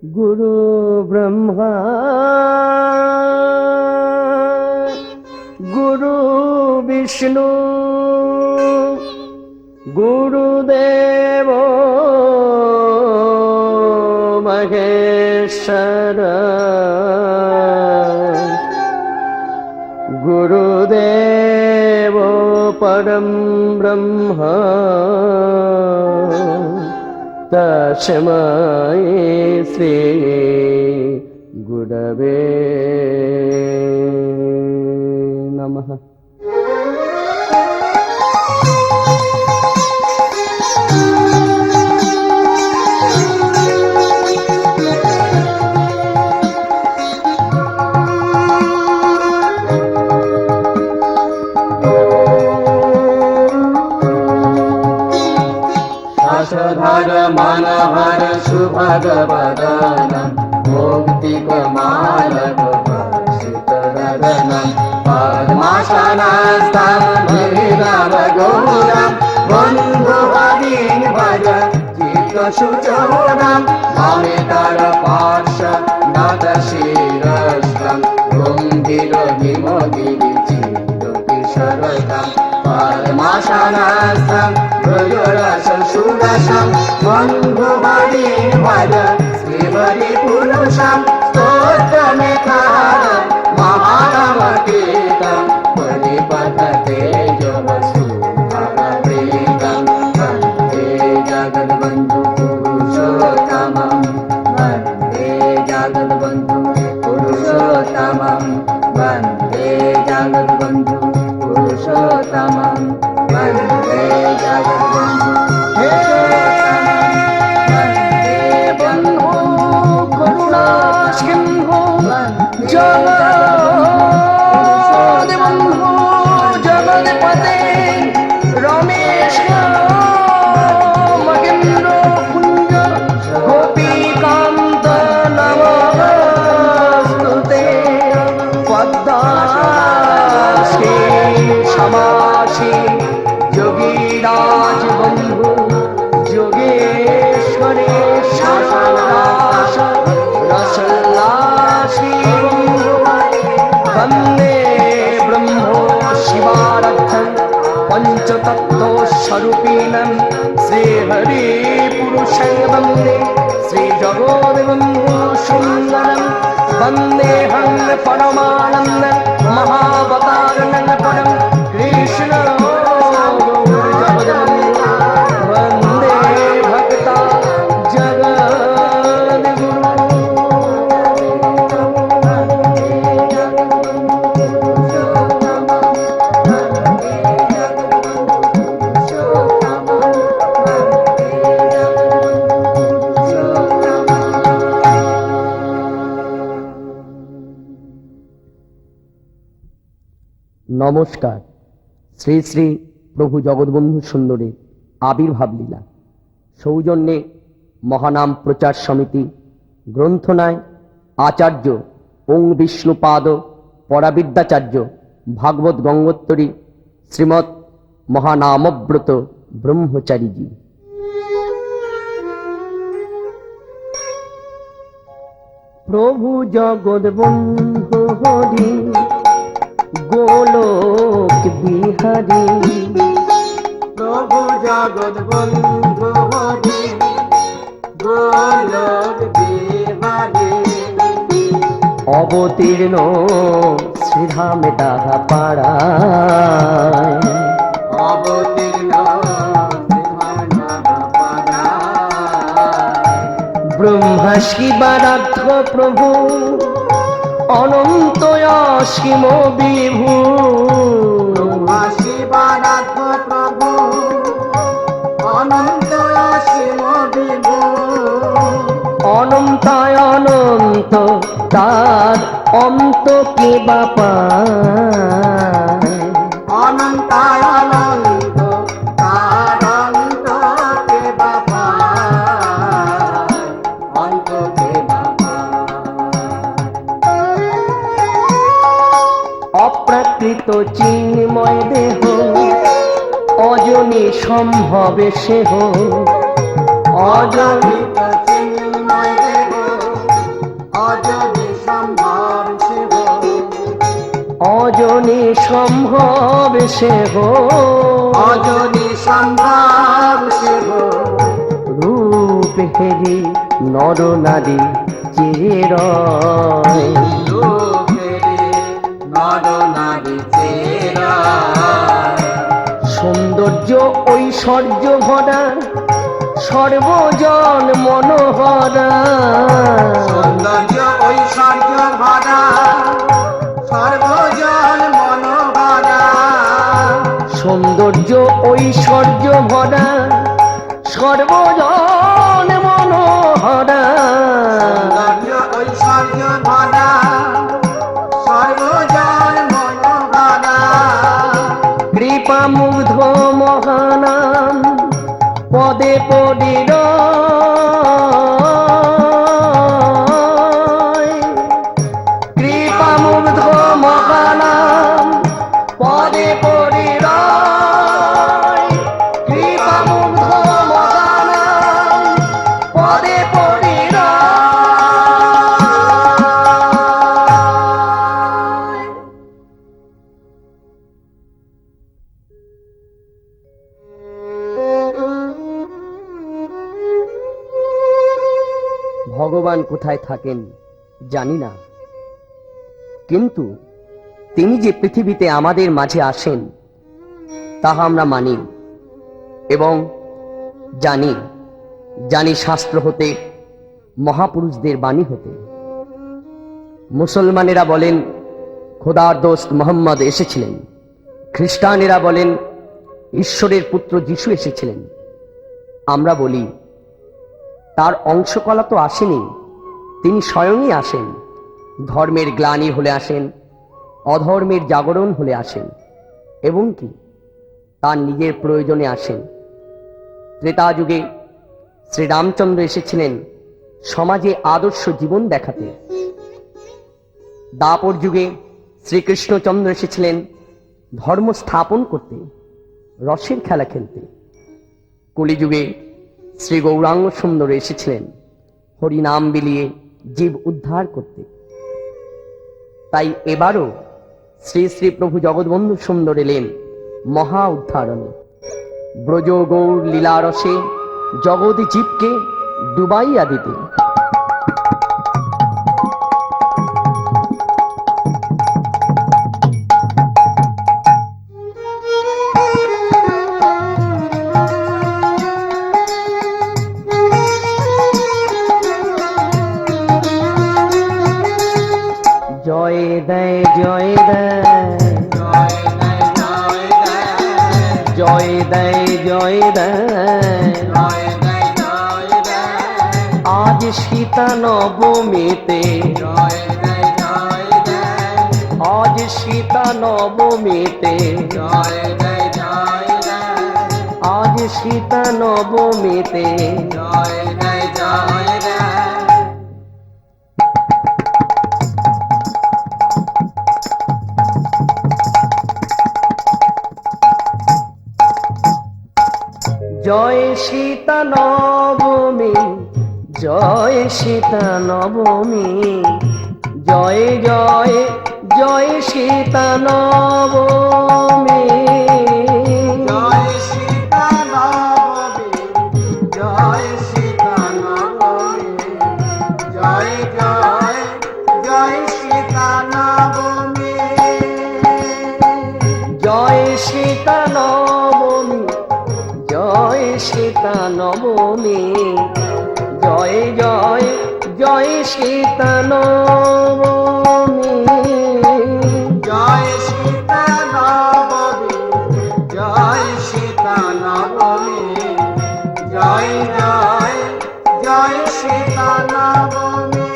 गुरु ब्रह्मा गुरु विष्णु गुरुदेव महेश्वर गुरुदेव परम ब्रह्म तस्मै श्री गुरवे नमः। धर मनहर सुभगवदन मौक्तिकमालक भाषितरदनं पद्मासनस्थं गिरिधरगौरं बन्धुहरिं भज चित्तशुचोरं ममितर पार्श्वनाथशिरस्तं गम्भीरविमोदिचित्तकिशोरं पद्मासनस्थं सुदशं बन्धुहरिं भज श्रीहरिपुरुषं स्तोत्रमेकालं महानवकीर्तं परिपठते जवसुभगप्रीतं वन्दे जगद्बन्धु पुरुषोत्तमं वन्दे जगद्बन्धु पुरुषोत्तमं वन्दे जगद्बन्धु पुरुषोत्तमं वन्दे जगद्बन्धु जगन्पते रमेश महेन्द्र कुंज गोपीकांत नमस्ते पद्माश्री क्षमासी योगीराज बंधु योगेश्वरे शासनाश रसल्लासी वंदे ब्रह्मो शिवारद्धं पंचतत्त्वस्वरूपिणं श्रीहरिपुरुषं वन्दे श्रीजगोदेवं सुन्दरं वन्देऽहं परमानन्दं महावतारणं परं कृष्ण वन्दे भक्ता নমস্কার। শ্রী শ্রী প্রভু জগৎবন্ধু সুন্দরের আবির্ভাব লীলা সৌজন্যে মহানাম প্রচার সমিতি গ্রন্থনায় আচার্য ওং বিষ্ণুপাদ পরাবিদ্যাচার্য ভাগবত গঙ্গোত্তরী শ্রীমৎ মহানামব্রত ব্রহ্মচারীজি। প্রভু জগৎবন্ধু হরি গোলোক বিহারী প্রভু জগৎবন্ধু হরি গোলোক বিহারী অবতীর্ণ শ্রীধামে তাহা পাড়ায় অবতীর্ণ ব্রহ্মা শিবারাধ্য প্রভু অনন্ত অসীম বিভু ব্রহ্মা শিবারাধ্য প্রভু অনন্ত অসীম বিভু অনন্তায় অনন্ত তার অন্ত কে বাপা অনন্তায় অনন্ত তার অন্ত কে বাপা অন্ত কে বাপা অপ্রাকৃত চিন্ময় দেহ অজনী সম্ভবে সেহ অজনিত চিন্ময় দেহ অজনি সম্ভব শিব অজনী সম্ভব সেহ অজনি সম্ভব শিব রূপ হেরি নর নারী চিরয় রূপেরে নর নারী চেরা সৌন্দর্য ঐশ্বর্য ভরা সর্বজন মনোহরা সৌন্দর্য ঐশ্বর্য ভরা সর্বজন মনোহরা সৌন্দর্য ঐশ্বর্য ভরা সর্বজন মনোহরা সৌন্দর্য ঐশ্বর্য ভরা সর্বজন মনোহরা কৃপা মুগ্ধ মহানাম পদে পদির কৃপা মুগ্ধ মহানাম পদে পদির কৃপা মুগ্ধ মহানাম পদে পদির ভগবান কোথায় থাকেন জানি না, কিন্তু তিনি যে পৃথিবীতে আমাদের মাঝে আসেন তাহা আমরা মানি এবং জানি জানি শাস্ত্র হতে, মহাপুরুষদের বাণী হতে। মুসলমানেরা বলেন খোদার দোস্ত মোহাম্মদ এসেছিলেন, খ্রিস্টানেরা বলেন ঈশ্বরের পুত্র যিশু এসেছিলেন। আমরা বলি তার অংশকলা তো আসেনি, তিনি স্বয়ংই আসেন। ধর্মের গ্লানি হলে আসেন, অধর্মের জাগরণ হলে আসেন এবং কি তার নিজের প্রয়োজনে আসেন। ত্রেতা যুগে শ্রীরামচন্দ্র এসেছিলেন সমাজে আদর্শ জীবন দেখাতে। দাপর যুগে শ্রীকৃষ্ণচন্দ্র এসেছিলেন ধর্ম স্থাপন করতে, রসের খেলা খেলতে। কলিযুগে শ্রী গৌরাঙ্গ সুন্দর এসেছিলেন হরিনাম বিলিয়ে জীব উদ্ধার করতে। তাই এবারও শ্রী শ্রী প্রভু জগৎবন্ধু সুন্দর এলেন মহা উদ্ধারণে। ব্রজ গৌর লীলারসে জগৎ জীবকে ডুবাইয়া দিতে। জয় দেয় জয় দেয় জয় দেয় জয় দেয় আজ সীতা নবমীতে, আজ সীতা নবমীতে, আজ সীতা নবমীতে। জয় সীতা নবমী, জয় সীতা নবমী, জয় জয় জয় সীতা নবমী। জয় সীতা নবমী, জয় সীতা নবমী, জয় জয় জয় সীতা নবমী। জয় সীতা নবমী, জয় সীতা নবমী, জয় জয় জয় সীতা নবমী। জয় সীতা নবমী, জয় সীতা নবমী, জয় জয় জয় সীতা নবমী।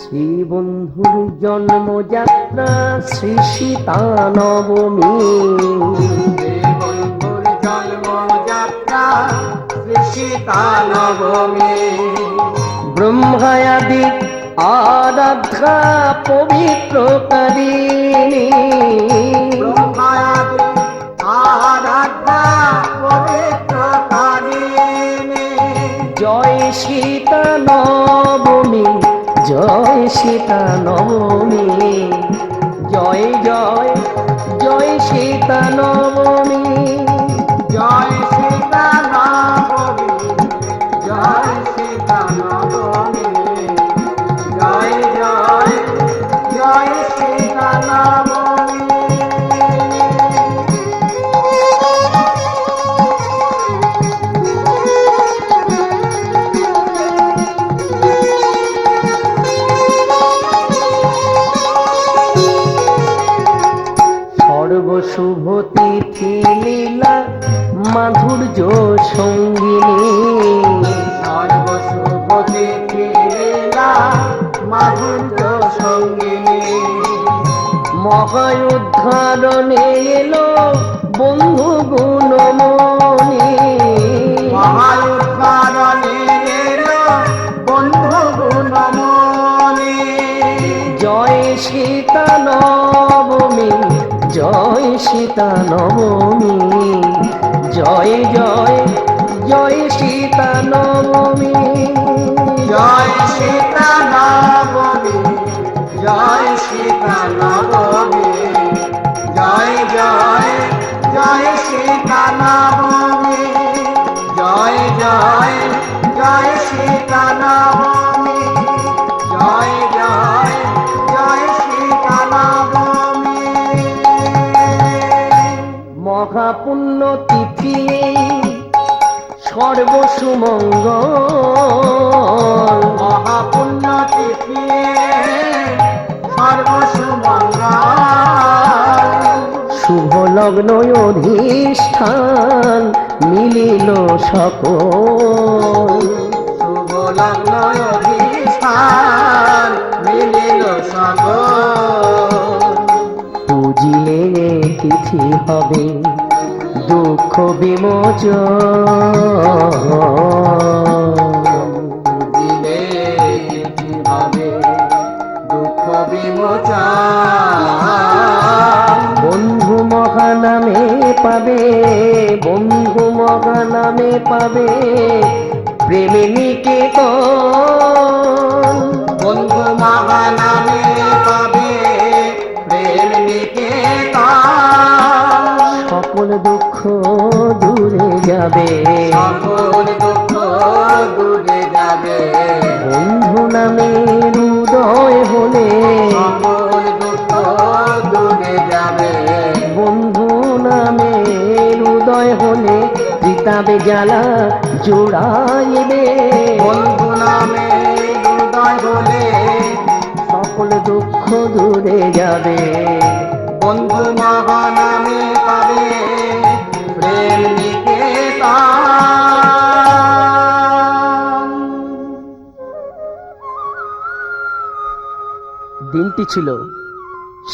শ্রীবন্ধুর জন্মযাত্রা শ্রী সীতা নবমী। বন্ধুর জন্মযাত্রা শ্রী সীতা নবমী। ব্রহ্মায়াদি আরাধ্যা পবিত্রকারিণী ব্রহ্মাদি আরাধ্যা পবিত্রকারিণী জয় সীতা নবমী, জয় সীতা নবমী, জয় জয় জয় সীতা নবমী। জয় সীতা নবমী, জয় সীতা নবমী, জয় জয় জয় সীতা নবমী। সর্বশুভ তিথি লীলা মাধুর্য সঙ্গিনী সর্বশুভ তিথি লীলা মাধুর্য সঙ্গিনী মহাউদ্ধারণে এলো বন্ধু গুণমণি মহাউদ্ধারণে এলো বন্ধু গুণমণি জয় সীতা নবমী, জয় সীতা নবমী, জয় জয় জয় সীতা নবমী। জয় সীতা নবমী, জয় সীতা নবমী, জয় জয় জয় সীতা নবমী, জয় জয় জয় সীতা নবমী, জয় জয় জয় সীতা নবমী। মহাপুণ্য তিথি সর্বসুমঙ্গল মহাপুণ্য তিথি সর্বসুমঙ্গল শুভ লগ্ন অধিষ্ঠান মিলিল সকল শুভ লগ্ন অধিষ্ঠান মিলিল সকল পুজিলে তিথি হবে দুঃখ বিমোচন দিলে তিথি হবে দুঃখ বিমোচন বন্ধু মহানামে পাবে, বন্ধু মহানামে পাবে প্রেমে নিকেতন বন্ধু মহানামে পাবে প্রেম নিকেতন সকল দুঃখ দূরে যাবে সকল দুঃখ দূরে যাবে বন্ধু নামে হৃদয় হলে সকল দুঃখ দূরে যাবে বন্ধু নামে হৃদয় হলে পিতাবে জ্বালা জোড়াইবে বন্ধু নামে হৃদয় হলে সকল দুঃখ দূরে যাবে বন্ধু মহানামে পাবে প্রেম নিকেতন দিনটি ছিল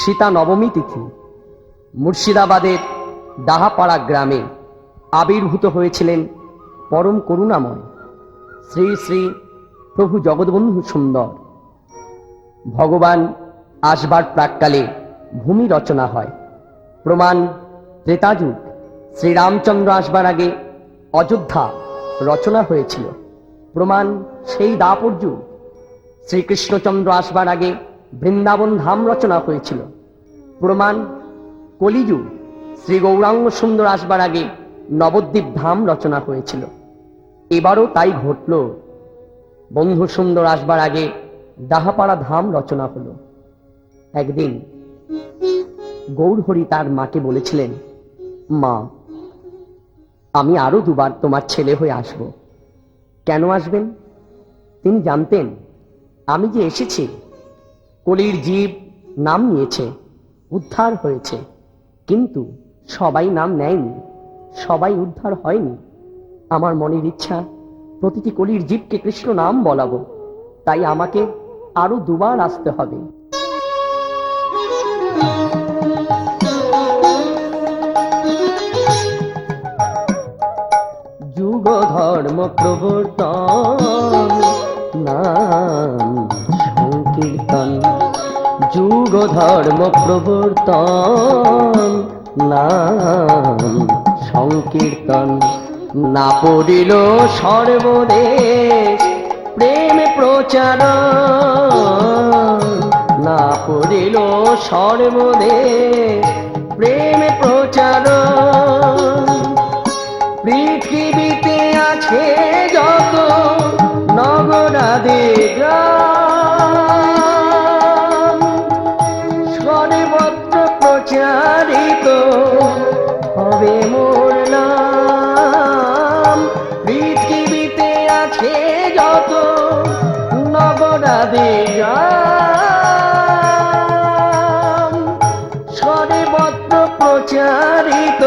সীতা নবমী তিথি। মুর্শিদাবাদের ডাহাপাড়া গ্রামে আবির্ভূত হয়েছিলেন পরম করুণাময় শ্রী শ্রী প্রভু জগৎবন্ধু সুন্দর। ভগবান আসবার প্রাক্কালে ভূমি রচনা হয়। প্রমাণ ত্রেতাযুগ, শ্রীরামচন্দ্র আসবার আগে অযোধ্যা রচনা হয়েছিল। প্রমাণ সেই দাপর যুগ, শ্রীকৃষ্ণচন্দ্র আসবার আগে বৃন্দাবন ধাম রচনা হয়েছিল। প্রমাণ কলিযুগ, শ্রী গৌরাঙ্গ সুন্দর আসবার আগে নবদ্বীপ ধাম রচনা হয়েছিল। এবারও তাই ঘটল, বন্ধু সুন্দর আসবার আগে ডাহাপাড়া ধাম রচনা হলো। একদিন গৌরহরি তার মাকে বলেছিলেন, মা, আমি আরো দুবার তোমার ছেলে হয়ে আসব। কেন আসবেন? তিনি জানতেন আমি যে এসেছি, কলির জীব নাম নিয়েছে, উদ্ধার হয়েছে, কিন্তু সবাই নাম নেয়নি, সবাই উদ্ধার হয়নি। আমার মনের ইচ্ছা প্রতিটি কলির জীবকে কৃষ্ণ নাম বলাবো, তাই আমাকে আরো দুবার আসতে হবে। যুগ ধর্ম প্রবর্তন নাম ধর্ম প্রবর্তন, নাম সংকীর্তন। না পড়িল সর্বদেশ প্রেম প্রচার, না পড়িল সর্বদেশ প্রেম প্রচার। পৃথিবীতে আছে যত নগরাদি গ্রাম, সর্বত্র প্রচারিত হবে মোর নাম। পৃথিবীতে আছে যত নগরাদি গ্রাম, সর্বত্র প্রচারিত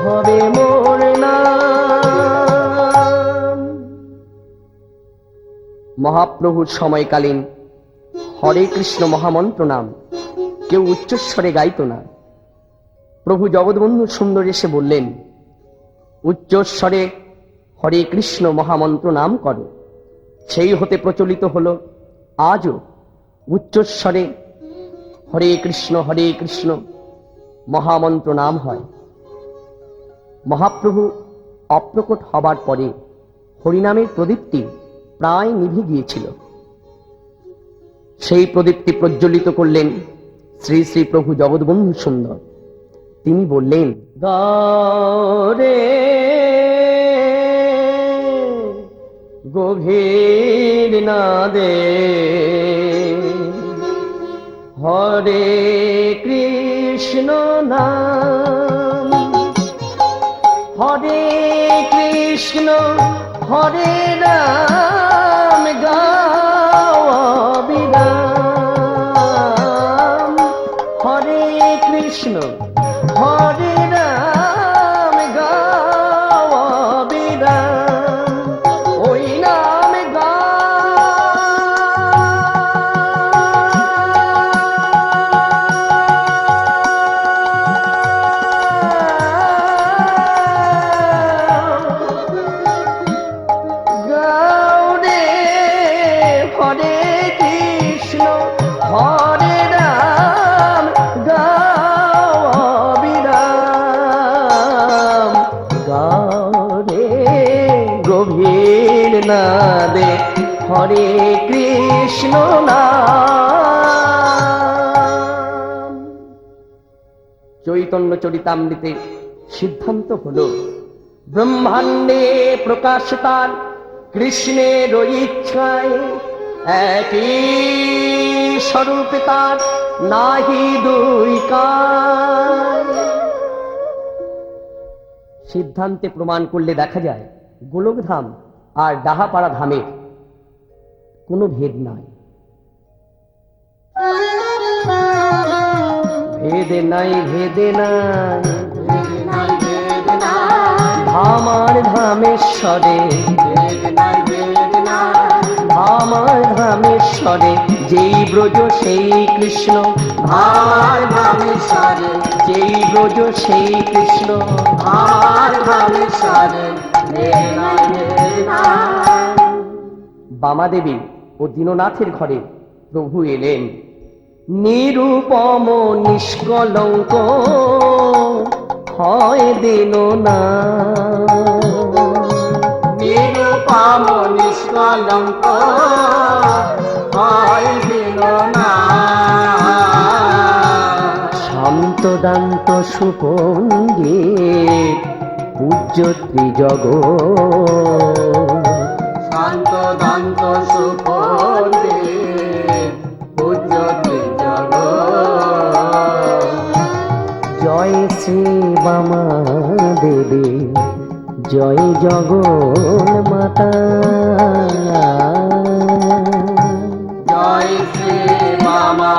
হবে মোর নাম। মহাপ্রভুর সময়কালীন হরে কৃষ্ণ মহামন্ত্র নাম কেউ উচ্চস্বরে গাইত না। প্রভু জগৎবন্ধু সুন্দর এসে বললেন, উচ্চস্বরে হরে কৃষ্ণ মহামন্ত্র নাম করো। সেই হতে প্রচলিত হলো আজও উচ্চস্বরে হরে কৃষ্ণ মহামন্ত্র নাম হয়। মহাপ্রভু অপ্রকট হবার পরে হরিনামের প্রদীপটি প্রায় নিভে গিয়েছিল। সেই প্রদীপটি প্রজ্বলিত করলেন শ্রী শ্রী প্রভু জগৎবন্ধু সুন্দর। তিনি বললেন, গারে গভীর নাদে হরে কৃষ্ণ নাম, হরে কৃষ্ণ হরে রাম গাও অবিরাম, হরে কৃষ্ণ হরে রাম গাও অবিরাম, ওই নাম গাও রে। হরে কৃষ্ণ হরে রাম গাও অবিরাম, গাও রে গভীর নাদে হরে কৃষ্ণ নাম। চৈতন্য চরিতামৃতে সিদ্ধান্ত হলো, ব্রহ্মাণ্ডে প্রকাশ তার কৃষ্ণের ইচ্ছায়, একই স্বরূপ তার নাহি দুই কার। সিদ্ধান্তে প্রমাণ করলে দেখা যায় গোলকধাম আর ডাহাপাড়া ধামের কোনো ভেদ নাই। ভেদে নাই, ভেদে নাই, ধাম আর ধামেশ্বরে, ধাম আর ধামেশ্বরে যেই ব্রজ সেই কৃষ্ণ, আর ভাবেশ্বরে, যেই ব্রজ সেই কৃষ্ণ। আর ভাবেশ্বরে, বামাদেবী ও দীননাথের ঘরে প্রভু এলেন। নিরূপম নিষ্কলঙ্ক হয় দীননাথ, নিরূপম নিষ্কলঙ্ক হয় দীননাথ, শান্ত দান্ত সুপণ্ডিত পূজ্য ত্রিজগৎ, শান্ত দান্ত সুপণ্ডিত পূজ্য ত্রিজগৎ। জয় শ্রী বামা দেবী, জয় জগন মাতা, জয় শ্রী মামা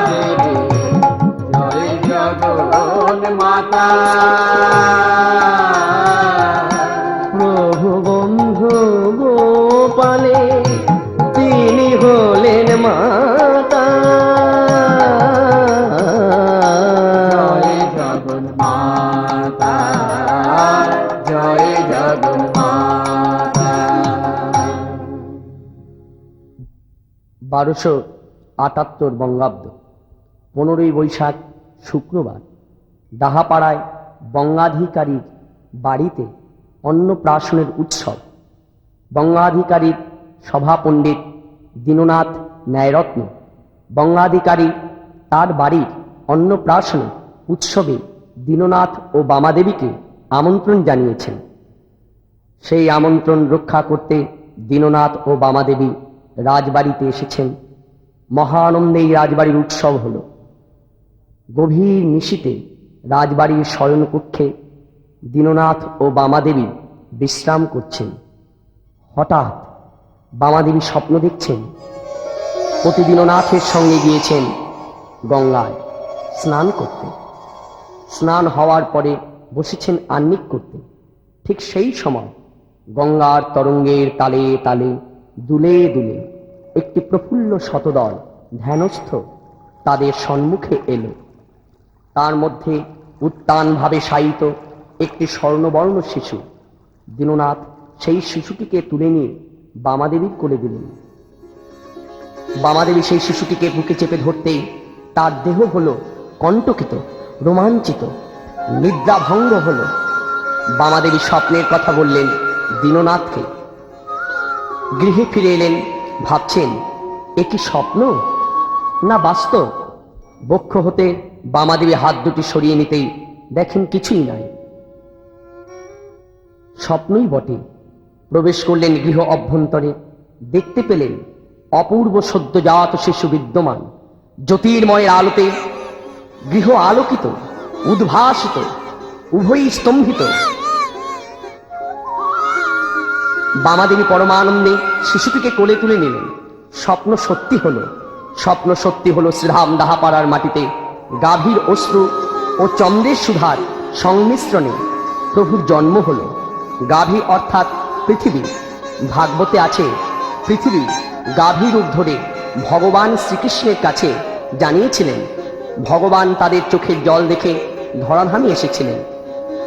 দেবী, জয় জগন মাতা। প্রভু বন্ধু গোপালে তিনি হলেন মাতা, জয় জগন মাতা, জয় জগন মাতা। 1278 বঙ্গাব্দ। 15ই বৈশাখ শুক্রবার দাহাপাড়ায় বঙ্গাধিকারীর বাড়িতে অন্নপ্রাশনের উৎসব। বঙ্গাধিকারীর সভাপণ্ডিত দীননাথ ন্যায়রত্ন বঙ্গাধিকারী তার বাড়ির অন্নপ্রাশনের উৎসবে দীননাথ ও বামাদেবীকে আমন্ত্রণ জানিয়েছেন। সেই আমন্ত্রণ রক্ষা করতে দীননাথ ও বামাদেবী রাজবাড়িতে এসেছেন। মহানন্দে এই রাজবাড়ির উৎসব হল। গভীর নিশীতে রাজবাড়ির শয়নকক্ষে দীননাথ ও বামাদেবী বিশ্রাম করছেন। হঠাৎ বামাদেবী স্বপ্ন দেখছেন পতি দীননাথের সঙ্গে গিয়েছেন গঙ্গায় স্নান করতে। স্নান হওয়ার পরে বসেছেন আহ্নিক করতে। ঠিক সেই সময় গঙ্গার তরঙ্গের তালে তালে দুলে দুলে একটি প্রফুল্ল শতদল ধ্যানস্থ তাদের সম্মুখে এলো। তার মধ্যে উত্তানভাবে শায়িত একটি স্বর্ণবর্ণ শিশু। দীননাথ সেই শিশুটিকে তুলে নিয়ে বামাদেবীর কোলে দিলেন। বামাদেবী সেই শিশুটিকে বুকে চেপে ধরতেই তার দেহ হলো কণ্টকিত, রোমাঞ্চিত, নিদ্রাভঙ্গ হলো। বামাদেবী স্বপ্নের কথা বললেন দীননাথকে। গৃহে ফিরে এলেন, ভাবছেন এ কি স্বপ্ন না বাস্তব। বক্ষ হতে বামাদেবী হাত দুটি সরিয়ে নিতেই দেখেন কিছুই নাই, স্বপ্নই বটে। প্রবেশ করলেন গৃহ অভ্যন্তরে। দেখতে পেলেন অপূর্ব সদ্যজাত শিশু বিদ্যমান। জ্যোতির্ময়ের আলোতে গৃহ আলোকিত, উদ্ভাসিত, উভয়ই স্তম্ভিত। বামাদেবী পরমানন্দে শিশুটিকে কোলে তুলে নিলেন। স্বপ্ন সত্যি হলো। স্বপ্ন সত্যি হলো। শ্রীধাম দাহাপাড়ার মাটিতে গাভীর অশ্রু ও চন্দ্রের সুধার সংমিশ্রণে প্রভুর জন্ম হলো। গাভী অর্থাৎ পৃথিবী। ভাগবতে আছে পৃথিবী গাভী রূপ ধরে ভগবান শ্রীকৃষ্ণের কাছে জানিয়েছিলেন। ভগবান তাদের চোখের জল দেখে ধরাধামে এসেছিলেন।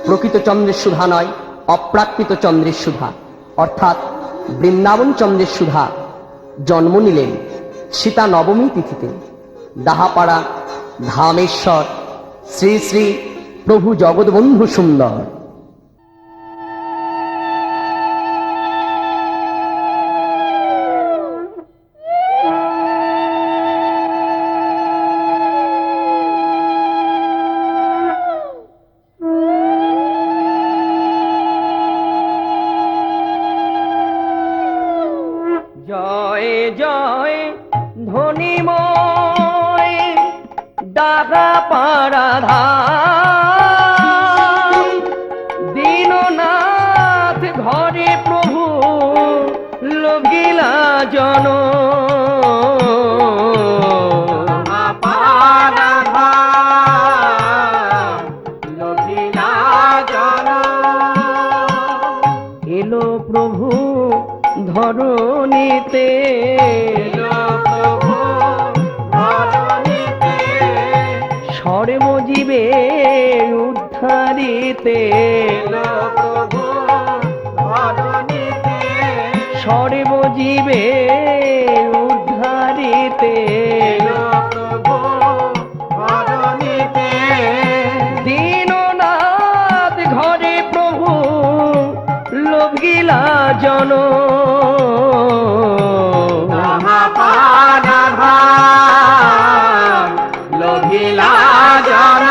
প্রকৃত চন্দ্রের সুধা নয়, অপ্রাকৃত চন্দ্রের সুধা অর্থাৎ বৃন্দাবন চন্দ্রের সুধা জন্ম নিলেন সীতা নবমী তিথিতে। দাহাপাড়া ধামেশ্বর শ্রী শ্রী প্রভু জগৎবন্ধু সুন্দর। জয় জয় ধনিময় দাহাপাড়া ধাম, দীননাথ ঘরে প্রভু লগিলা জন। এলো প্রভু ধরণীতে, সর্বজীবে উদ্ধারিতে, সর্বজীবে উদ্ধারিতে, দীননাথ ঘরে প্রভু লোভিলা জন। লোভিলা জন।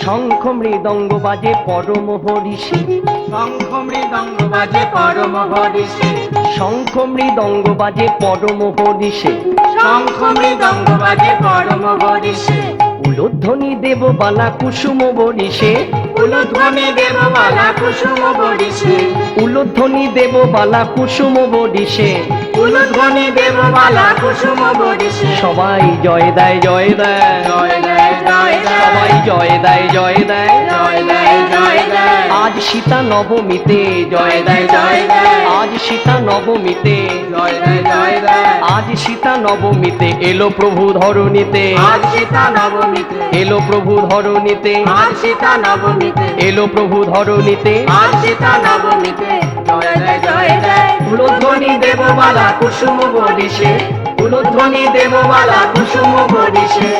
শঙ্খ মৃদঙ্গ বাজে পরম হরিষে, শঙ্খ মৃদঙ্গ বাজে পরম হরিষে, শঙ্খ মৃদঙ্গ বাজে পরম হরিষে, শঙ্খ মৃদঙ্গ বাজে পরম হরিষে, উলুধ্বনি দেব বালা কুসুম বরিষে, উলুধ্বনি দেব বালা কুসুম বরিষে, উলুধ্বনি দেব বালা কুসুম বরিষে, উলুধ্বনি দেব বালা কুসুম বরিষে। সবাই জয় দেয় জয় দেয়, জয় দেয় জয় দেয়, সবাই জয় দেয় জয় দেয়, জয় জয় দেয় জয় দেয় আজ সীতা নবমীতে জয় দেয় জয় দেয় আজ সীতা নবমীতে জয় দেয় জয় দেয় আজ সীতা নবমীতে এলো প্রভু ধরণীতে আজ সীতা নবমীতে এলো প্রভু ধরণীতে আজ সীতা নবমীতে এলো প্রভু ধরণীতে আজ সীতা নবমীতে জয় দেয় জয় দেয় উলুধ্বনি দেবমালা কুসুম বরিশে উলুধ্বনি দেবমালা কুসুম বরিশে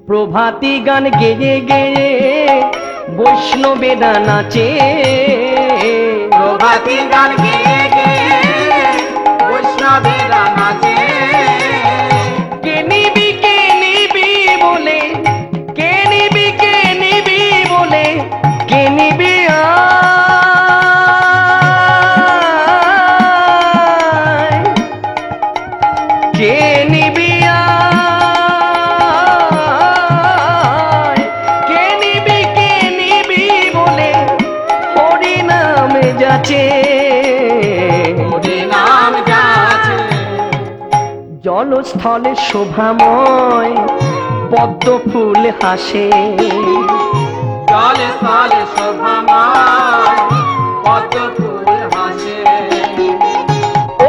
প্রভাতী গান গেয়ে গেয়ে বৈষ্ণবেরা নাচে প্রভাতী গান গেয়ে গেয়ে বৈষ্ণবেরা নাচে কে নিবি বলে কে নিবি বলে কে নিবি আয় কে নিবি আয় কে নিবি বলে হরি নামে যাচে হরি নাম যাচে জলস্থলে শোভাময় পদ্ম ফুল হাসে জলে স্থলে শোভাময় পদ্ম ফুল হাসে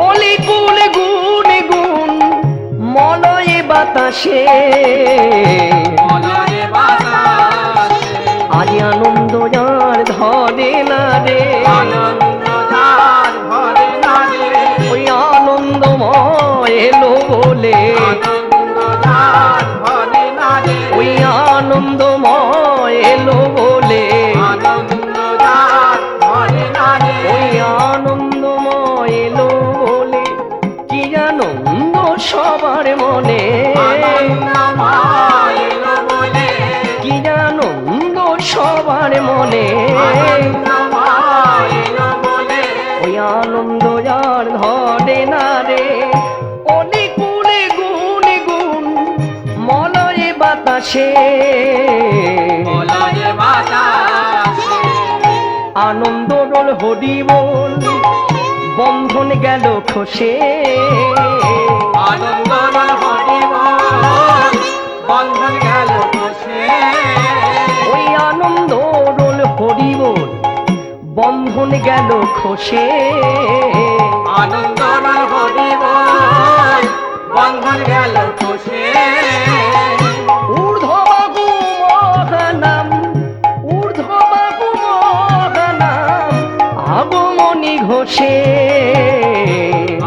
অলিকুল গুণ গুণ মলয়ে বাতাসে মলয়ে বাতাসে আজ আনন্দ যার ধরে না রে আনন্দ ধার ভরে না রে ওই আনন্দময় এলো বলে আনন্দ ধার ভরে না রে ওই আনন্দময় এলো বলে আনন্দ ধার ভরে না রে ওই আনন্দময় এলো বলে কি আনন্দ সবার মনে আনন্দময় এলো বলে কি আনন্দ সবার মনে আনন্দময় এলো বলে ওই আনন্দ যার ধরে না রে অলিকুলে গুণ গুণ মলয়ে বাতাসে মলয়ে বাতাসে আনন্দ রোল হরি বল বন্ধন গেল খসে আনন্দ হরি বল বন্ধন গেল বসে ওই আনন্দ রোল হরি বল বন্ধন গেল খসে আনন্দ হরি বল বন্ধন গেল বসে ঊর্ধ্ববাহু মহানাম ঊর্ধ্ববাহু মহানাম আগমনী ঘোষে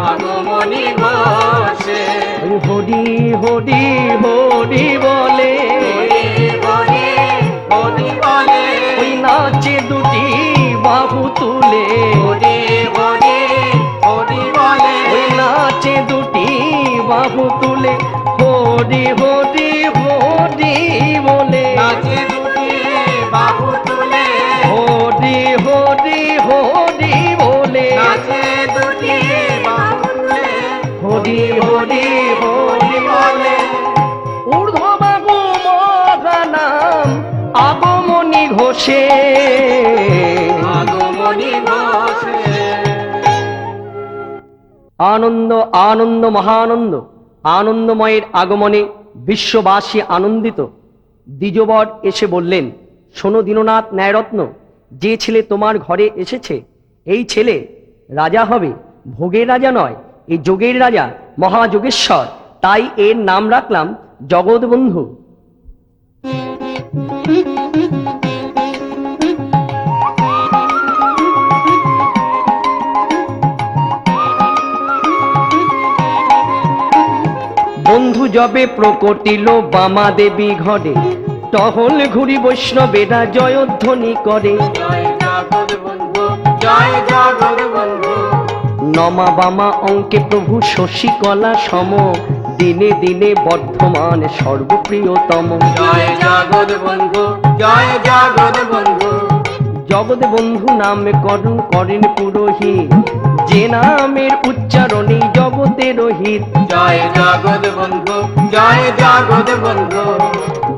আগমনী ঘোষে হরি হরি হরি বলে হরি হরি হরি বলে ওই নাচে দুটি বাহু তুলে হরি হরি হরি বলে ওই নাচে দুটি বাহু তুলে হরি হরি হরি বলে নাচে দুটি বাহু তুলে হরি হরি হরি বলে নাচে দুটি বাহু তুলে হরি হরি হরি বলে ঊর্ধ্ববাহু মহানাম আগমনী ঘোষে আগমনী ঘোষে আনন্দ আনন্দ মহানন্দ আনন্দময়ের আগমনে বিশ্ববাসী আনন্দিত। দ্বিজবর এসে বললেন, শোনো দীননাথ ন্যায়রত্ন, যে ছেলে তোমার ঘরে এসেছে এই ছেলে রাজা হবে, ভোগের রাজা নয়, এই যোগের রাজা, মহাযোগেশ্বর। তাই এর নাম রাখলাম জগৎবন্ধু। বন্ধু যবে প্রকটিল বামা দেবী ঘরে, টহল ঘুরি বৈষ্ণবেরা জয়ধ্বনি করে। জয় জগৎ বন্ধু জয় জগৎ বন্ধু নমা বামা অঙ্কে প্রভু শশীকলা সম, দিনে দিনে বর্ধমান সর্বপ্রিয়তম। জয় জগৎ বন্ধু জয় জগৎ বন্ধু জগৎ বন্ধু নামে করণ করেন পুরোহিত, যে নামের উচ্চারণে জগতের হিত। জয় জগৎ বন্ধু জয় জগৎ বন্ধু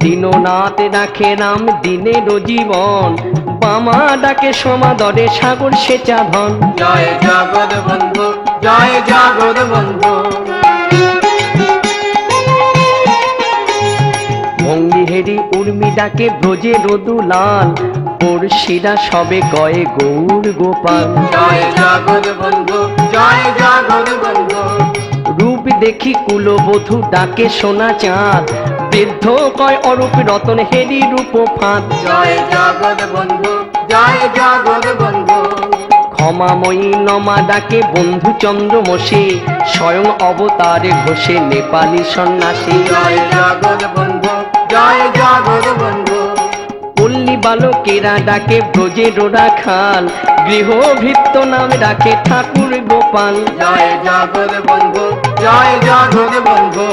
দীননাথ রাখে নাম দিনের জীবন, বামা ডাকে সমাদরে সাগর সেচা ধন। জয় জগৎ বন্ধু জয় জগৎ বন্ধু ভঙ্গি হেরি উর্মি উর্মি ডাকে ব্রজে রদুলাল, পড়শিরা সবে কয়ে গৌর গোপাল। জয় জগৎ বন্ধু, জয় জগৎ বন্ধু। রূপ দেখি কুলবধূ ডাকে সোনা চাঁদ, বৃদ্ধ কয় অরূপ রতন হেরি রূপ ফাঁদ। জয় জগৎ বন্ধু, জয় জগৎ বন্ধু। ক্ষমাময়ী নমা ডাকে বন্ধু চন্দ্রমসী, স্বয়ং অবতারে ঘোষে নেপালি সন্ন্যাসী। জয় জগৎ বন্ধু, জয় জগৎ বন্ধু। পল্লী বালকেরা ডাকে ব্রজে রোড়া খাল, গৃহভৃত্য নামে ডাকে ঠাকুর গোপাল। জয় জগৎ বন্ধু, জয় জগৎ বন্ধু।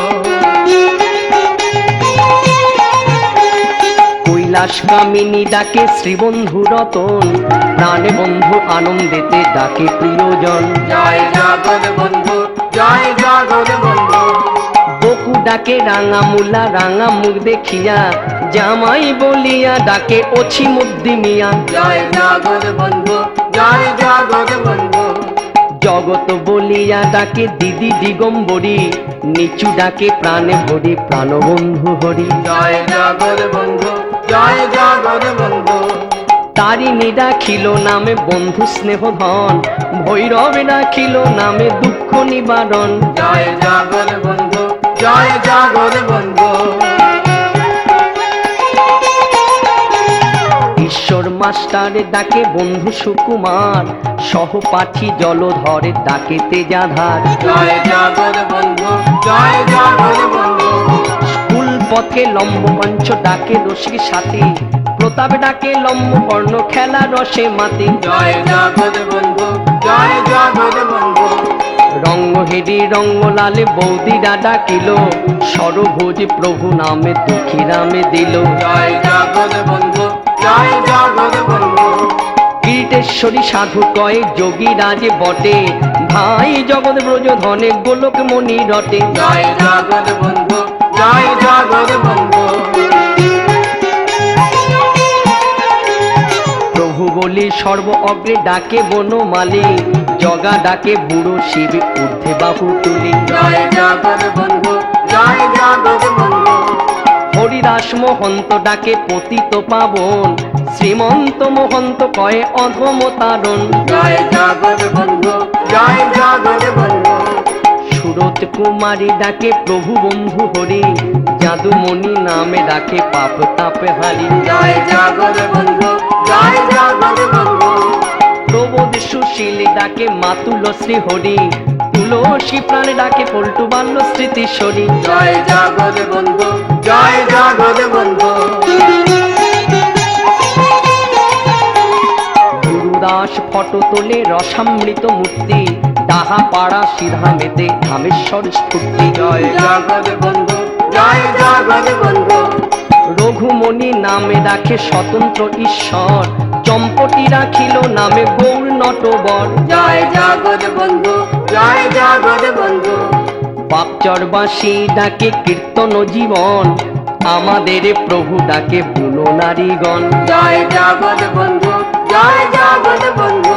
কৈলাস কামিনী ডাকে শ্রীবন্ধু রতন, প্রাণে বন্ধু আনন্দেতে ডাকে প্রিয়জন। জয় জগৎ বন্ধু, জয় জগৎ বন্ধু। বকু ডাকে রাঙা মুলা রাঙা মুখ দেখিয়া, জামাই বলিয়া ডাকে অছি মুদ্দি মিয়া। জয় জগৎ বন্ধু, জয় জগৎ বন্ধু। জগত বলিয়া ডাকে দিদি দিগম্বরী, নিচু ডাকে প্রাণে ভরি প্রাণবন্ধু হরি। জয় জগৎ বন্ধু, জয় জগৎ বন্ধু। তারিণী ডাকিল নামে বন্ধু স্নেহ ধন, ভৈরবে ডাকিল নামে দুঃখ নিবারণ। জয় জগৎ বন্ধু, জয় জগৎ বন্ধু। ঈশ্বর মাস্টারে ডাকে বন্ধু সুকুমার, সহপাঠী জলধরে ডাকে তেজাধার। জয় জগৎ বন্ধু, জয় জগৎ বন্ধু। স্কুল পথে লম্ব মঞ্চ ডাকে রসিক সাথী, প্রতাপ ডাকে লম্ব কর্ণ খেলা রসে মাতি। জয় জগৎ বন্ধু, জয় জগৎ বন্ধু। রঙ্গ হেরি রঙ্গ লালে বৌদিরা ডাকিল, সরভোজ প্রভু নামে দুঃখী নামে দিল। জয় জগৎ বন্ধু, জয় জগৎ বন্ধু। কীর্তেশ্বরী সাধু কয়ে যোগী রাজে বটে, ভাই জগৎ ব্রজ ধনে গোলক মণি রটে। জয় জগৎ বন্ধু, জয় জগৎ বন্ধু। প্রভু বলি সর্ব অগ্রে ডাকে বনমালী, জগা ডাকে বুড়ো শিব ঊর্ধ্বে বাহু তুলি। জয় জগৎ বন্ধু, জয় জগৎ বন্ধু। হরিদাস মহন্ত ডাকে পতিত পাবন, শ্রীমন্ত মহন্ত কয়ে অধম তারণ। জয় জগৎ বন্ধু, জয় জগৎ বন্ধু। সুরত কুমারী ডাকে প্রভু বন্ধু হরি, যাদুমণি নামে ডাকে পাপ তাপ হারি। জয় জগৎ বন্ধু, জয় জগৎ বন্ধু। প্রবোধ সুশীল ডাকে মাতুল শ্রী হরি, তুলসী প্রাণ ডাকে পল্টু বাল্য স্মৃতিশ্বরী। জয় জগৎ বন্ধু, জয় জগৎ বন্ধু। গুরুদাস ফটো তোলে রসামৃত মূর্তি, ডাহা পাড়া সিধামেতে ধামেশ্বর স্ফূর্তি। জয় জগৎ বন্ধু, জয় জগৎ বন্ধু। রঘুমণি নামে ডাকে স্বতন্ত্র ঈশ্বর, চম্পটি রাখিল নামে গৌর নটবর। জয় জগৎ বন্ধু, জয় জগৎ বন্ধু। বাপচরবাসী ডাকে কীর্তন জীবন, আমাদের প্রভু ডাকে বুনো নারীগণ। জয় জগৎ বন্ধু, জয় জগৎ বন্ধু।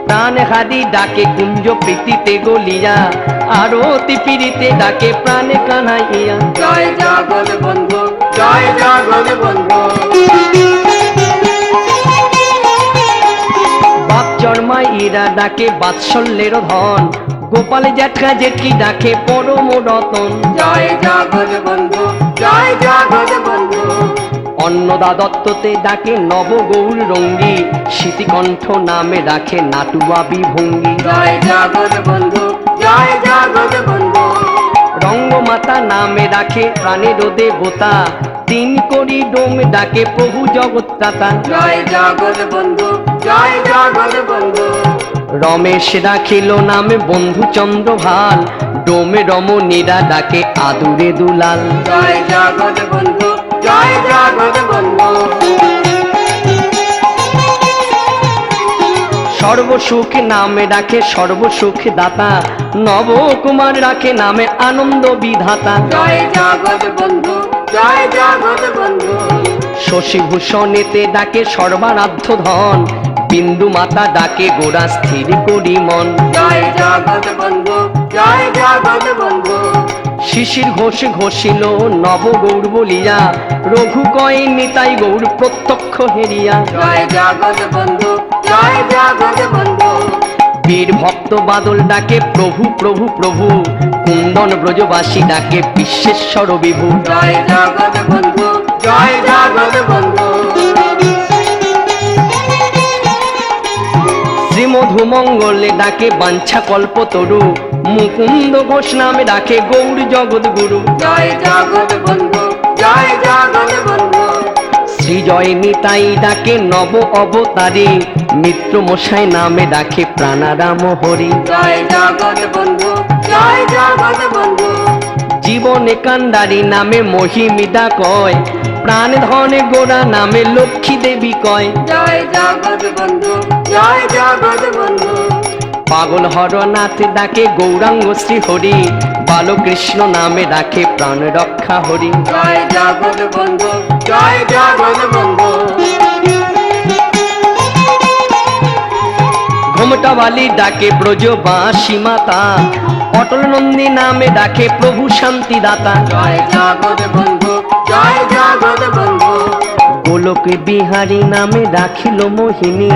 প্রাণহারি ডাকে কুঞ্জ প্রীতিতে গলিয়া, আরতি পীড়িতে ডাকে প্রাণে কানাইয়া। জয় জগৎ বন্ধু, জয় জগৎ বন্ধু। বাপচরমাইরা ডাকে বাৎসল্যের ধন, গোপাল জ্যাঠা জেঠি ডাকে পরম রতন। জয় জগৎ বন্ধু, জয় জগৎ বন্ধু। অন্নদা দত্ততে ডাকে নব গৌর রঙ্গী, স্মৃতিকণ্ঠ নামে ডাকে নাটুয়া বিভঙ্গী। জয় জগৎ বন্ধু, জয় জগৎ বন্ধু। রঙ্গমাতা নামে ডাকে প্রাণের দেবতা, তিন করি ডোম ডাকে প্রভু জগৎদাতা। জয় জগৎ বন্ধু, জয় জগৎ বন্ধু। রমেশ ডাকিল নামে বন্ধু চন্দ্রভাল, ডোমে রমণীরা ডাকে আদুরে দুলাল। জয় জগৎ বন্ধু, জয় জগৎ বন্ধু। সর্বসুখ নামে ডাকে সর্বসুখ দাতা, নবকুমার রাখে নামে আনন্দ বিধাতা। জয় জগৎ বন্ধু, জয় জগৎ বন্ধু। শশীভূষণেতে ডাকে সর্বারাধ্য ধন, বিন্দু মাতা ডাকে গোড়া স্থির করি মন। জয় জগৎ বন্ধু, জয় জগৎ বন্ধু। শিশির ঘোষ ঘোষিল নব গৌর বলিয়া, রঘু কয় নিতাই গৌর প্রত্যক্ষ হেরিয়া। জয় জগৎ বন্ধু, জয় জগৎ বন্ধু। বীর ভক্ত বাদল ডাকে প্রভু প্রভু প্রভু, কুন্দন ব্রজবাসী ডাকে বিশ্বেশ্বর বিভু। জয় জগৎ বন্ধু, জয় জগৎ বন্ধু। শ্রীমধু মঙ্গলে ডাকে বাঞ্ছা কল্প তরু, মুকুন্দ ঘোষ নামে ডাকে গৌর জগৎ গুরু। জয় জগৎ বন্ধু, জয় জগৎ বন্ধু। শ্রীজয় নিতাই ডাকে নব অবতারী, মিত্র মশাই নামে ডাকে প্রাণারাম হরি। জয় জগৎ বন্ধু, জয় জগৎ বন্ধু। জীবনে কান্ডারি নামে মহিমিদা কয়, প্রাণ ধনে গোড়া নামে লক্ষ্মী দেবী কয়। জয় জগৎ বন্ধু, জয় জগৎ বন্ধু। পাগল হরনাথ ডাকে গৌরাঙ্গ শ্রী হরি, বালকৃষ্ণ নামে ডাকে প্রাণ রক্ষা হরি। জয় জগৎ বন্ধু, জয় জগৎ বন্ধু। ঘোমটা বালি ডাকে ব্রজবাসী মাতা, অটল নন্দী নামে ডাকে প্রভু শান্তি দাতা। জয় জগৎ বন্ধু, জয় জগৎ বন্ধু। গোলক বিহারী নামে ডাকিল মোহিনী,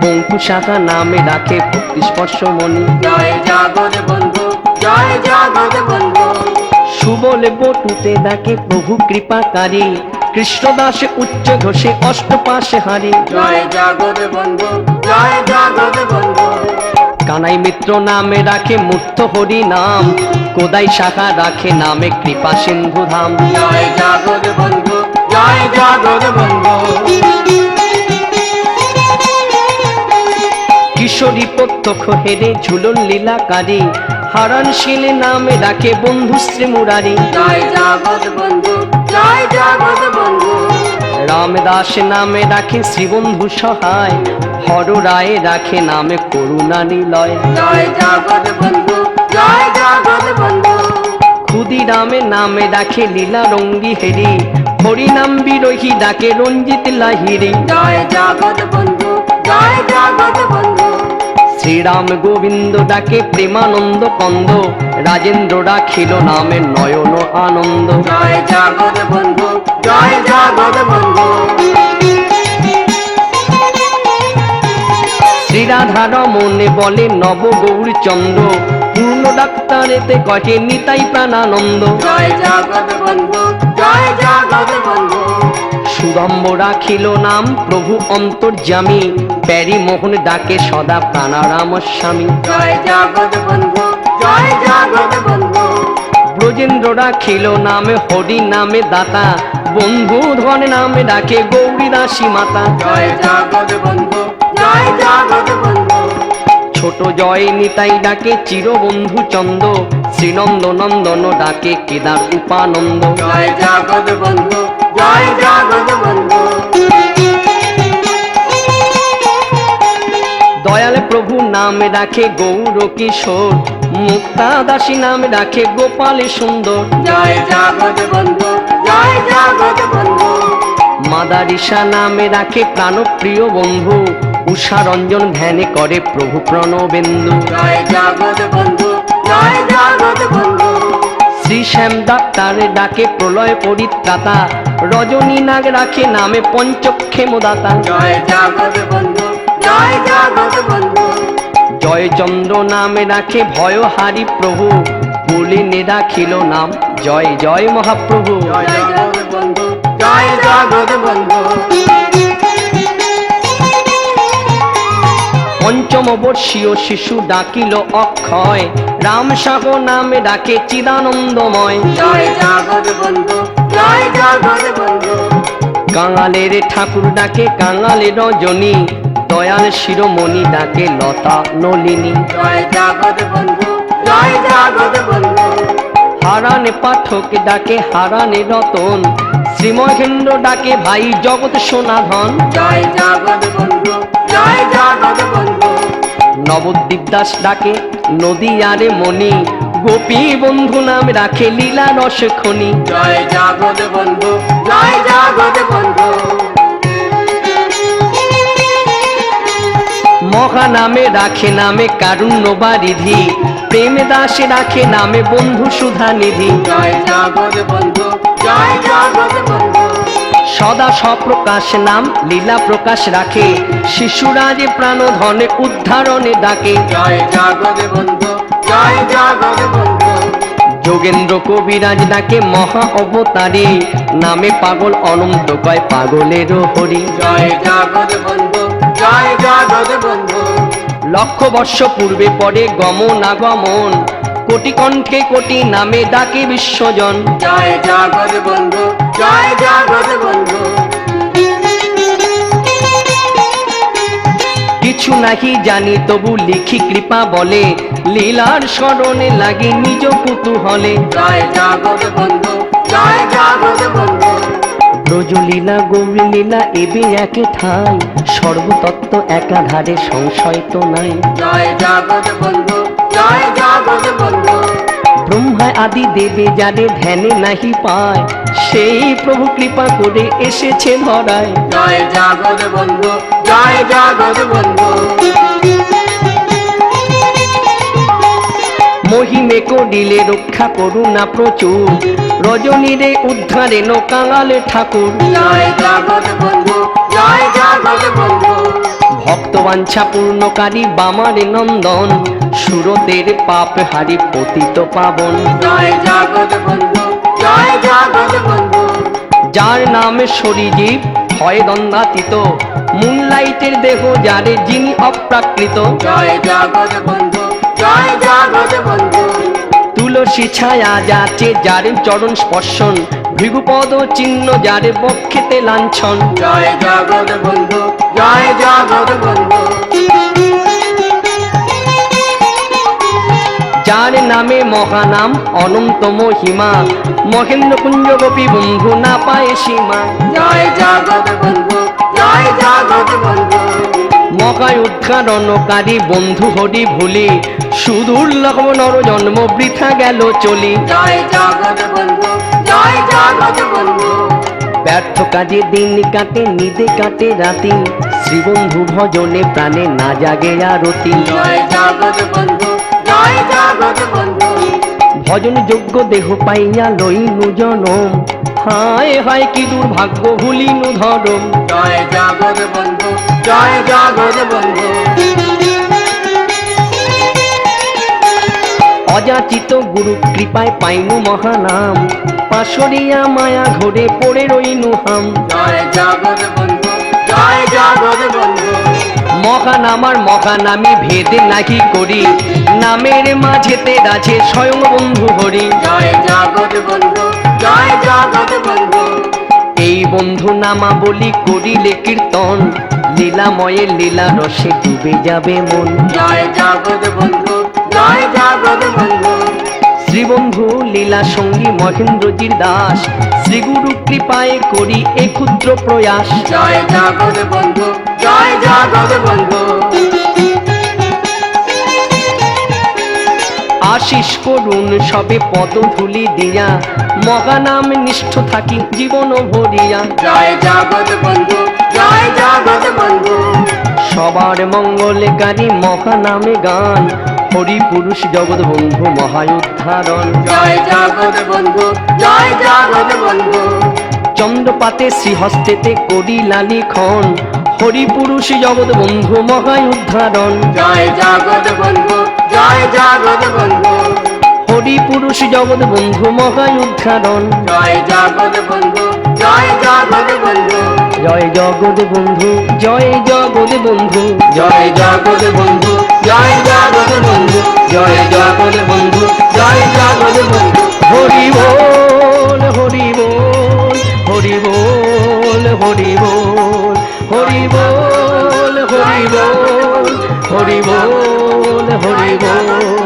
বঙ্কু শাখা নামে ডাকে ভক্তি স্পর্শ মণি। জয় জগৎ বন্ধু, জয় জগৎ বন্ধু। সুবল বটুতে ডাকে প্রভু কৃপাকারী, কৃষ্ণদাস উচ্চ ঘোষে অষ্টপাশে হারি। জয় জগৎ বন্ধু, জয় জগৎ বন্ধু। কানাই মিত্র নামে রাখে মূর্ত হরি নাম, কোদাই শাখা রাখে নামে কৃপা সিন্ধু ধাম। জয় জগৎ বন্ধু, জয় জগৎ বন্ধু। কিশোরী প্রত্যক্ষ হেরে ঝুলন লীলাকারী, হারান শিলে নামে রাখে বন্ধু শ্রী মুরারি। জয় জগৎ বন্ধু, জয় জগৎ বন্ধু। রামদাস নামে রাখে শ্রীবন্ধু সহায়, হর রায় রাখে নামে করুণা নিলয়। জয় জগৎ বন্ধু, জয় জগৎ বন্ধু। ক্ষুদিরামে নামে ডাকে লীলা রঙ্গি হেরি, হরি নাম বিরোহী ডাকে রঞ্জিত লাহিরি। জয় জগৎ বন্ধু, জয় জগৎ বন্ধু। শ্রীরাম গোবিন্দ ডাকে প্রেমানন্দ কন্দ, রাজেন্দ্র রাখিল নামে নয়ন আনন্দ। জয় জগৎ বন্ধু, জয় জগৎ বন্ধু। শ্রীরাধা রমনে বলে নব গৌরচন্দ্র, পূর্ণ ডাক্তারেতে কহে নিতাই প্রাণানন্দ। জয় জগৎ বন্ধু, জয় জগৎ বন্ধু। সুদম্ব রাখিল নাম প্রভু অন্তর্যামী, প্যারি মোহন ডাকে সদা প্রাণারাম স্বামী। জয় জগৎ বন্ধু, জয় জগৎ বন্ধু। ব্রজেন্দ্র রাখিল নামে হরি নামে দাতা, বন্ধু ধন নামে ডাকে গৌরী দাসী মাতা। জয় জগৎ বন্ধু, জয় জগৎ বন্ধু। ছোট জয় নিতাই ডাকে চিরবন্ধু চন্দ, শ্রীনন্দ নন্দন ডাকে কেদার উপানন্দ। জয় জগৎ বন্ধু, জয় জগৎ বন্ধু। দয়াল প্রভু নামে ডাকে গৌর কিশোর, মুক্তা দাসী নামে ডাকে গোপালে সুন্দর। জয় জগৎ বন্ধু, জয় জগৎ বন্ধু। মাদারিসা নামে ডাকে প্রাণপ্রিয় বন্ধু, উষা রঞ্জন ধ্যানে করে প্রভু প্রণবেন্দু। জয় জগৎ বন্ধু, জয় জগৎ বন্ধু। শ্রী শ্যাম ডাক্তারে ডাকে প্রলয় পরিত্রাতা, রজনী নাগ রাখে নামে পঞ্চক্ষেমদাতা। জয় জগৎ বন্ধু, জয় জগৎ বন্ধু। জয়চন্দ্র নামে রাখে ভয়হারি প্রভু, পুলিনে রাখিল নাম জয় জয় মহাপ্রভু। জয় জগৎ বন্ধু, জয় জগৎ বন্ধু। পঞ্চম বর্ষীয় শিশু ডাকিল অক্ষয়, রাম সাহ নামে ডাকে চিদানন্দময়। জয় জগৎ বন্ধু, জয় জগৎ বন্ধু। কাঙালের ঠাকুর ডাকে কাঙালে রজনী, দয়াল শিরোমণি ডাকে লতা নলিনী। জয় জগৎ বন্ধু, জয় জগৎ বন্ধু। হারানে পাঠক ডাকে হারানে রতন, শ্রীমহেন্দ্র ডাকে ভাই জগৎ সোনাধন। জয় জগৎ বন্ধু, জয় জগৎ বন্ধু। নবদ্বীপ দাস ডাকে নদীয়ারে মণি, গোপী বন্ধু নাম রাখে লীলা রস খনি। জয় জগৎ বন্ধু, জয় জগৎ বন্ধু। মহা নামে রাখে নামে কারুণ্য বারিধি, প্রেমে দাসে রাখে নামে বন্ধু সুধা নিধি। জয় জগৎ বন্ধু, জয় জগৎ বন্ধু। সদা সপ্রকাশ নাম লীলা প্রকাশ রাখে, শিশুরা যে প্রাণ ধনে উদ্ধারণে ডাকে। জয় জগৎ বন্ধু, জয় জগৎ বন্ধু। যোগেন্দ্র কবিরাজ ডাকে মহা অবতারী, নামে পাগল অনন্ত কয় পাগলেরও হরি। জয় জগৎ বন্ধু, জয় জগৎ বন্ধু। লক্ষ বর্ষ পূর্বে পরে গমনাগমন, কোটি কণ্ঠে কোটি নামে ডাকে বিশ্বজন। জয় জগৎ বন্ধু, জয় জগৎ বন্ধু। কিছু নাহি জানি তবু লিখি কৃপা বলে, লীলার স্মরণে লাগি নিজ কুতূহলে। জয় জগৎ বন্ধু, জয় জগৎ বন্ধু। ব্রজলীলা গৌরী লীলা এবে একে ঠাই, সর্বতত্ত্ব একাধারে সংশয় তো নাই। জয় জগৎ বন্ধু, জয় জগৎ বন্ধু। ব্রহ্মা আদি দেবে যারে ধ্যানে নাহি পায়, সেই প্রভু কৃপা করে এসেছে ধরায়। জয় জগৎ বন্ধু, জয় জগৎ বন্ধু। মহিমে করিলে রক্ষা করুণা প্রচুর, রজনীরে উদ্ধারে কাঙালে ঠাকুর। জয় জগৎ বন্ধু, জয় জগৎ বন্ধু। ভক্তবাঞ্ছা পূর্ণকারী বামারে নন্দন, সুরতের পাপ হারি পতিত পাবন। জয় জগৎ বন্ধু, জয় জগৎ বন্ধু। যার নামে সরিজীব হয় দ্বন্দ্বাতীত, মুনলাইটের দেহ যারে যিনি অপ্রাকৃত। জয় জগৎ বন্ধু, জয় জগৎ বন্ধু। তুলসী ছায়া যাচে যারে চরণ স্পর্শন, ভৃগুপদ চিহ্ন যারে বক্ষেতে লাঞ্ছন। জয় জগৎ বন্ধু, জয় জগৎ বন্ধু। যার নামে মহানাম অনন্ত মহিমা, মহেন্দ্র কুঞ্জ গোপী বন্ধু না পায় সীমা। জয় জগৎ বন্ধু, জয় জগৎ বন্ধু। মহায় উদ্ধারণকারী বন্ধু হরি ভুলি, সুদুর্লভ নর জন্ম বৃথা গেল চলি। জয় জগৎ বন্ধু, জয় জগৎ বন্ধু। ব্যর্থ কাজে দিন কাটে নিদে কাটে রাতি, শ্রীবন্ধু ভজনে প্রাণে না জাগে আরতি। জয় জগৎ বন্ধু, জয় জগৎ বন্ধু। ভজন যোগ্য দেহ পাইয়া লইনু জনম, হায় হায় কি দুর্ভাগ্য ভুলিনু ধরম। জয় জগৎ বন্ধু, জয় জগৎ বন্ধু। অযাচিত গুরু কৃপায় পাইনু মহানাম, পাশরিয়া মায়া ঘরে পড়ে রইনু হাম। জয় জগৎ বন্ধু, জয় জগৎ বন্ধু। মহানাম আর মহানামী ভেদে নাহি করি, নামের মাঝেতে রাজে স্বয়ং বন্ধু হরি। জয় জগৎ বন্ধু, জয় জগৎ বন্ধু। এই বন্ধু নামা বলি করিলে কীর্তন, লীলাময়ের লীলা রসে ডুবে যাবে মন। জয় জগৎ বন্ধু, জয় জগৎ বন্ধু। শ্রীবন্ধু লীলা সঙ্গী মহেন্দ্রজির দাস, শ্রীগুরু কৃপায় করি এ ক্ষুদ্র প্রয়াস। জয় জগৎ বন্ধু, জয় জগৎ বন্ধু। আশিস করুন সবে পদধূলি দিয়া, মহানাম নিষ্ঠ থাকি জীবন ভরিয়া। জয় জগৎ বন্ধু, জয় জগৎ বন্ধু। সবার মঙ্গলকারী মহানামে গান, হরি পুরুষ জগৎ বন্ধু মহায় উদ্ধারণ। জয় জগৎ বন্ধু, জয় জগৎ বন্ধু। চন্দ্রপাতে শ্রীহস্তেতে করি লালিখন, হরি পুরুষ জগৎ বন্ধু মহায় উদ্ধারণ। জয় জগৎ বন্ধু, জয় জগৎ বন্ধু। হরি পুরুষ জগৎ বন্ধু মহায় উদ্ধারণ। জয় জগৎ বন্ধু, জয় জগৎ বন্ধু। জয় জগৎ বন্ধু, জয় জগৎ বন্ধু, জয় জগৎ বন্ধু, জয় জগৎ বন্ধু। জয় জগৎ বন্ধু, জয় জগৎ বন্ধু। হরি বল হরি বল, হরি বল হরি বল, হরি বল হরি বল, হরি বল হরি বল।